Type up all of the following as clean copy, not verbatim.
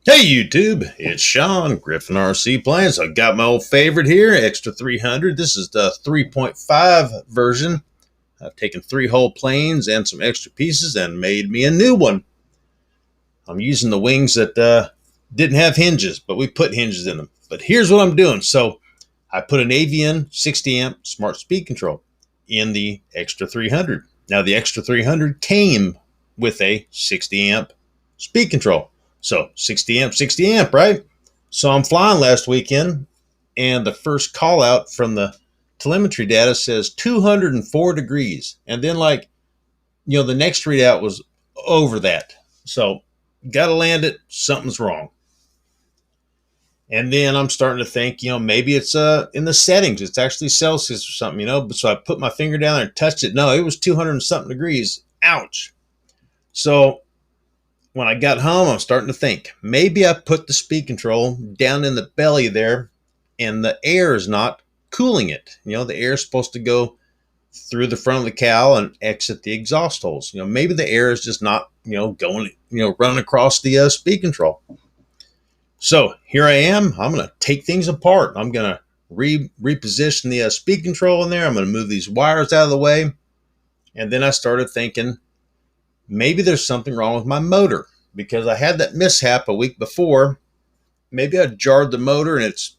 Hey YouTube, it's Sean, Griffin RC Planes. I've got my old favorite here, Extra 300. This is the 3.5 version. I've taken 3 whole planes and some extra pieces and made me a new one. I'm using the wings that didn't have hinges, but we put hinges in them. But here's what I'm doing. So I put an Avian 60 amp smart speed control in the Extra 300. Now the Extra 300 came with a 60 amp speed control. So 60 amp, right? So I'm flying last weekend, and the first call out from the telemetry data says 204 degrees. And then, the next readout was over that. So got to land it. Something's wrong. And then I'm starting to think, maybe it's in the settings. It's actually Celsius or something. So I put my finger down there and touched it. No, it was 200 and something degrees. Ouch. So when I got home, I'm starting to think maybe I put the speed control down in the belly there and the air is not cooling it. The air is supposed to go through the front of the cowl and exit the exhaust holes. Maybe the air is just not, going, running across the speed control. So here I am. I'm going to take things apart. I'm going to reposition the speed control in there. I'm going to move these wires out of the way. And then I started thinking, maybe there's something wrong with my motor, because I had that mishap a week before. Maybe I jarred the motor and it's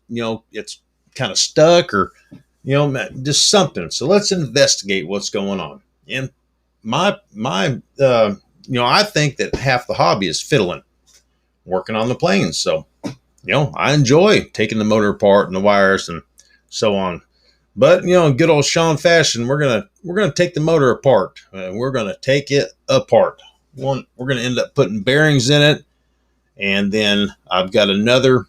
kind of stuck, or, just something. So let's investigate what's going on. And I think that half the hobby is fiddling, working on the planes. So, I enjoy taking the motor apart and the wires and so on. But, good old Sean fashion, we're gonna take the motor apart. We're gonna take it apart. We're gonna end up putting bearings in it, and then I've got another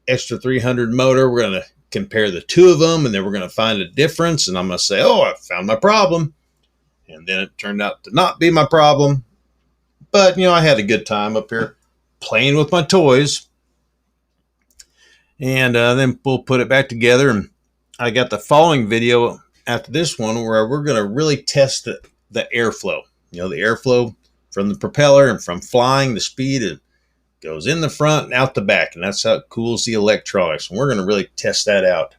Extra 300 motor. We're gonna compare the two of them, and then we're gonna find a difference. And I'm gonna say, "Oh, I found my problem," and then it turned out to not be my problem. But I had a good time up here playing with my toys, and then we'll put it back together. And I got the following video after this one where we're going to really test the airflow. The airflow from the propeller and from flying, the speed, it goes in the front and out the back, and that's how it cools the electronics. And we're going to really test that out.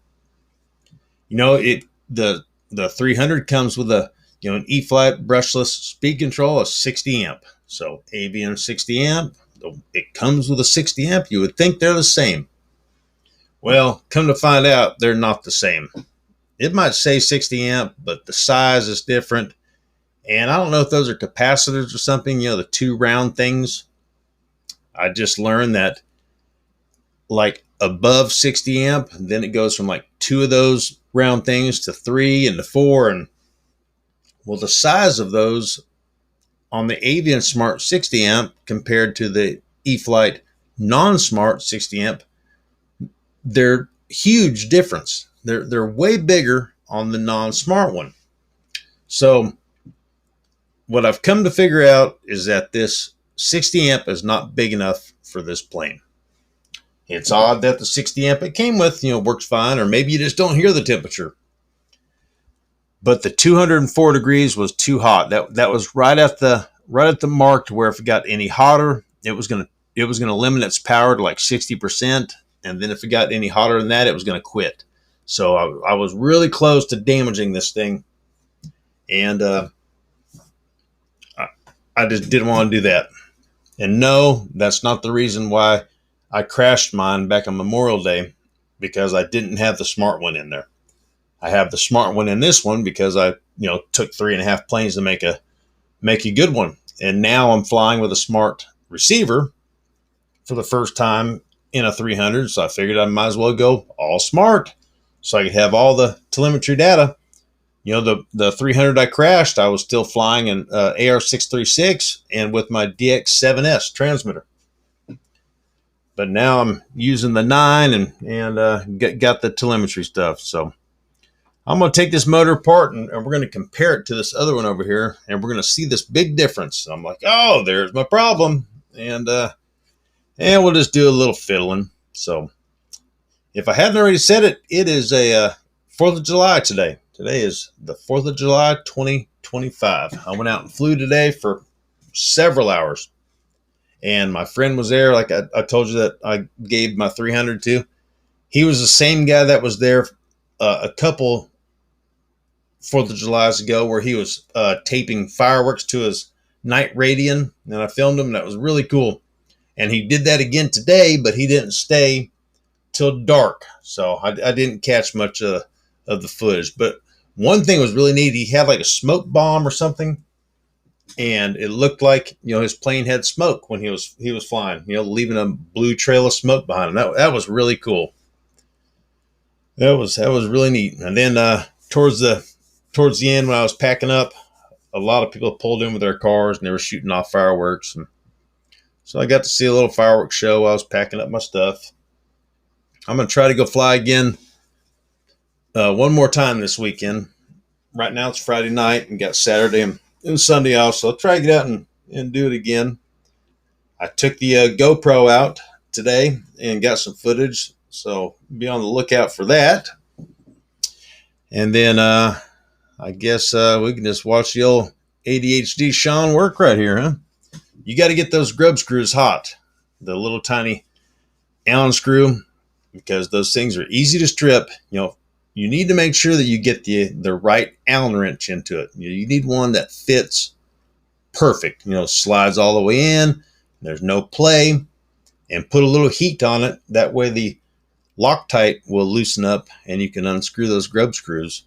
The 300 comes with an E-flite brushless speed control of 60 amp. So Avian 60 amp, it comes with a 60 amp. You would think they're the same. Well, come to find out, they're not the same. It might say 60 amp, but the size is different. And I don't know if those are capacitors or something, the two round things. I just learned that above 60 amp, then it goes from two of those round things to 3 and to 4. And the size of those on the Avian Smart 60 amp compared to the E-flite non-smart 60 amp, they're huge difference. They're way bigger on the non-smart one. So what I've come to figure out is that this 60 amp is not big enough for this plane. It's odd that the 60 amp it came with, works fine, or maybe you just don't hear the temperature. But the 204 degrees was too hot. That was right at the mark to where if it got any hotter, it was gonna limit its power to 60%. And then if it got any hotter than that, it was going to quit. So I was really close to damaging this thing. And I just didn't want to do that. And no, that's not the reason why I crashed mine back on Memorial Day, because I didn't have the smart one in there. I have the smart one in this one because I took 3.5 planes to make a good one. And now I'm flying with a smart receiver for the first time in a 300, so I figured I might as well go all smart so I could have all the telemetry data. The 300 I crashed, I was still flying an AR636 and with my DX7S transmitter. But now I'm using the 9 and got the telemetry stuff. So I'm going to take this motor apart and we're going to compare it to this other one over here, and we're going to see this big difference. I'm like, oh, there's my problem. And we'll just do a little fiddling. So if I hadn't already said it, it is a 4th of July today. Today is the 4th of July, 2025. I went out and flew today for several hours. And my friend was there, like I told you that I gave my 300 to. He was the same guy that was there a couple 4th of July's ago, where he was taping fireworks to his night Radian, and I filmed him, and that was really cool. And he did that again today, but he didn't stay till dark, so I didn't catch much of the footage. But one thing was really neat. He had like a smoke bomb or something, and it looked like, his plane had smoke when he was flying, leaving a blue trail of smoke behind him. That was really cool. That was really neat. And then towards the end, when I was packing up, a lot of people pulled in with their cars and they were shooting off fireworks, and so I got to see a little fireworks show while I was packing up my stuff. I'm going to try to go fly again one more time this weekend. Right now it's Friday night and got Saturday and Sunday off, so I'll try to get out and do it again. I took the GoPro out today and got some footage, so be on the lookout for that. And then I guess we can just watch the old ADHD Sean work right here, huh? You got to get those grub screws hot, the little tiny Allen screw, because those things are easy to strip. You need to make sure that you get the right Allen wrench into it. You need one that fits perfect, slides all the way in, there's no play, and put a little heat on it. That way the Loctite will loosen up and you can unscrew those grub screws.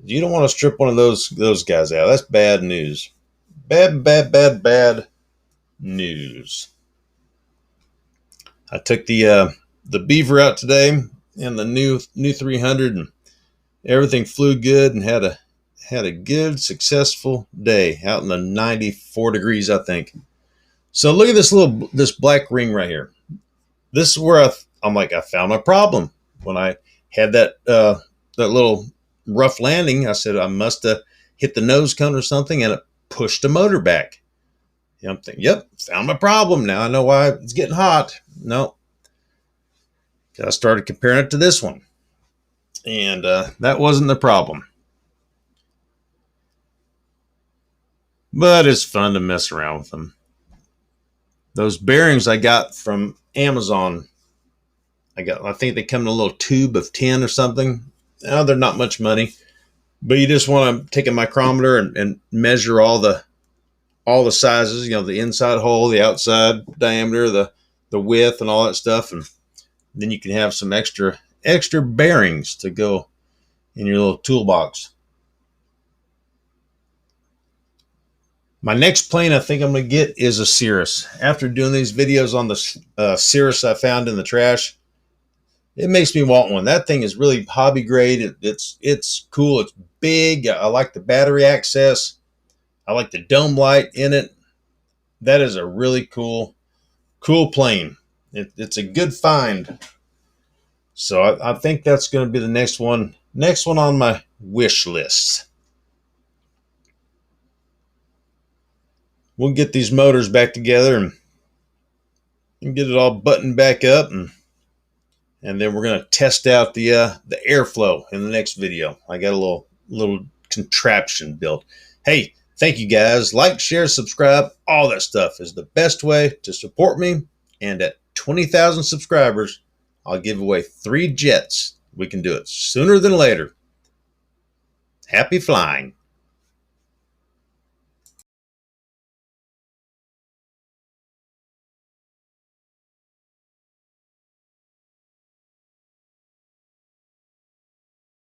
You don't want to strip one of those guys out. That's bad news. Bad news. I took the Beaver out today in the new 300, and everything flew good and had a good, successful day out in the 94 degrees, I think. So look at this black ring right here. This is where I'm like, I found my problem. When I had that little rough landing, I said I must have hit the nose cone or something, and it pushed the motor back. I'm thinking, yep, found my problem. Now I know why it's getting hot. No. I started comparing it to this one, and that wasn't the problem. But it's fun to mess around with them. Those bearings I got from Amazon, I think they come in a little tube of 10 or something. Now they're not much money, but you just want to take a micrometer and measure all the sizes, the inside hole, the outside diameter, the width, and all that stuff, and then you can have some extra bearings to go in your little toolbox. My next plane I think I'm going to get is a Cirrus. After doing these videos on the Cirrus I found in the trash, it makes me want one. That thing is really hobby grade. It's cool. It's big. I like the battery access. I like the dome light in it. That is a really cool plane. It's a good find. So I think that's going to be the next one on my wish list. We'll get these motors back together and get it all buttoned back up, and then we're going to test out the airflow in the next video. I got a little contraption built. Hey, thank you guys. Like, share, subscribe. All that stuff is the best way to support me. And at 20,000 subscribers, I'll give away 3 jets. We can do it sooner than later. Happy flying.